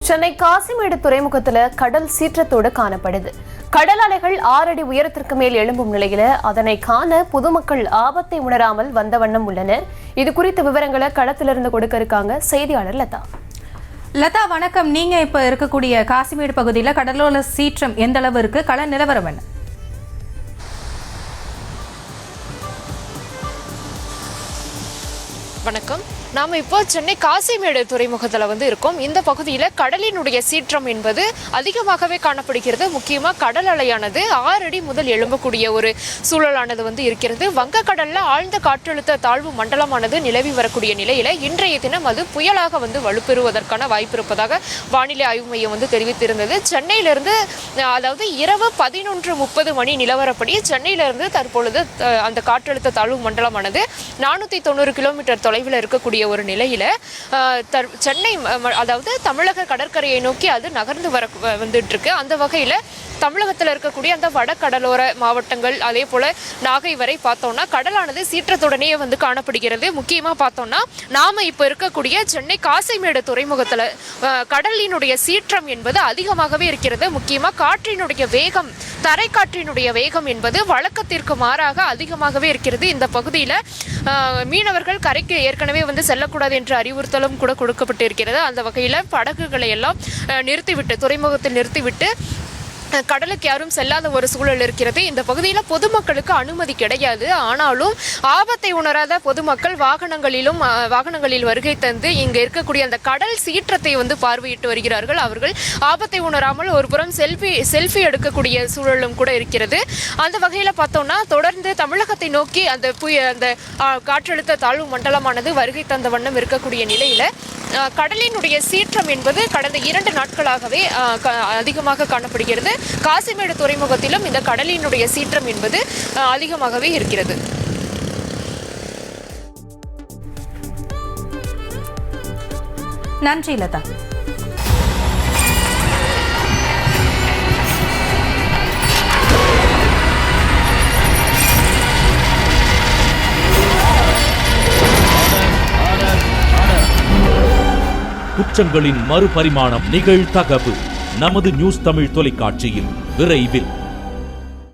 சென்னை காசிமேடு துறைமுகத்துல கடல் சீற்றத்தோடு காணப்படுது. கடல் அலைகள் 6 அடி உயரத்திற்கு மேல் எழும்பும் நிலையில அதனை காண பொதுமக்கள் ஆபத்தை உணராமல் வந்த வண்ணம் உள்ளனர். இது குறித்த விவரங்களை களத்திலிருந்து கொடுக்க இருக்காங்க செய்தியாளர் லதா. லதா வணக்கம். நீங்க இப்ப இருக்கக்கூடிய காசிமேடு பகுதியில் கடலோர சீற்றம் எந்த அளவு இருக்கு, கள நிலவரம் என்ன? வணக்கம். நாம் இப்போ சென்னை காசிமேடு துறைமுகத்தில் இருக்கோம். இந்த பகுதியில் கடலினுடைய சீற்றம் என்பது அதிகமாகவே காணப்படுகிறது. முக்கியமாக கடல் அலையானது 6 அடி முதல் எழும்பக்கூடிய ஒரு சூழலானது இருக்கிறது. வங்கக்கடலில் ஆழ்ந்த காற்றழுத்த தாழ்வு மண்டலமானது நிலவி வரக்கூடிய நிலையில் இன்றைய தினம் அது புயலாக வலுப்பெறுவதற்கான வாய்ப்பு இருப்பதாக வானிலை ஆய்வு மையம் தெரிவித்திருந்தது. சென்னையிலிருந்து அதாவது இரவு 11:30 மணி நிலவரப்படி சென்னையிலிருந்து தற்பொழுது அந்த காற்றழுத்த தாழ்வு மண்டலமானது 490 கிலோமீட்டர் தொலைவில் இருக்கக்கூடிய ஒரு நிலையில சென்னை அதாவது தமிழக கடற்கரையை நோக்கி அது நகர்ந்து வந்துட்டு இருக்கு. அந்த வகையில தமிழகத்தில் இருக்கக்கூடிய அந்த வடகடலோர மாவட்டங்கள் அதே போல நாகை வரை பார்த்தோம்னா கடலானது சீற்றத்துடனே காணப்படுகிறது. முக்கியமா பார்த்தோம்னா நாம இப்ப இருக்கக்கூடிய சென்னை காசிமேடு துறைமுகத்துல கடலினுடைய சீற்றம் என்பது அதிகமாகவே இருக்கிறது. முக்கியமா காற்றினுடைய வேகம், தரைக்காற்றினுடைய வேகம் என்பது வழக்கத்திற்கு மாறாக அதிகமாகவே இருக்கிறது. இந்த பகுதியில மீனவர்கள் கரைக்கு ஏற்கனவே செல்லக்கூடாது என்ற அறிவுறுத்தலும் கூட கொடுக்கப்பட்டு இருக்கிறது. அந்த வகையில படகுகளை எல்லாம் நிறுத்திவிட்டு துறைமுகத்தில் நிறுத்திவிட்டு கடலுக்கு யாரும் செல்லாத ஒரு சூழல் இருக்கிறது. இந்த பகுதியில் பொதுமக்களுக்கு அனுமதி கிடையாது. ஆனாலும் ஆபத்தை உணராத பொதுமக்கள் வாகனங்களில் வருகை தந்து இங்கே இருக்கக்கூடிய அந்த கடல் சீற்றத்தை பார்வையிட்டு வருகிறார்கள். அவர்கள் ஆபத்தை உணராமல் ஒரு புறம் செல்ஃபி எடுக்கக்கூடிய சூழலும் கூட இருக்கிறது. அந்த வகையில் பார்த்தோம்னா தொடர்ந்து தமிழகத்தை நோக்கி அந்த காற்றழுத்த தாழ்வு மண்டலமானது வருகை தந்த வண்ணம் இருக்கக்கூடிய நிலையில கடலினுடைய சீற்றம் என்பது கடந்த 2 நாட்களாகவே அதிகமாக காணப்படுகிறது. காசிமேடு துறைமுகத்திலும் இந்த கடலினுடைய சீற்றம் என்பது அதிகமாகவே இருக்கிறது. நன்றி லதா. குற்றங்களின் மறுபரிமாணம் நிகழ்தகவு நமது நியூஸ் தமிழ் தொலைக்காட்சியில் விரைவில்.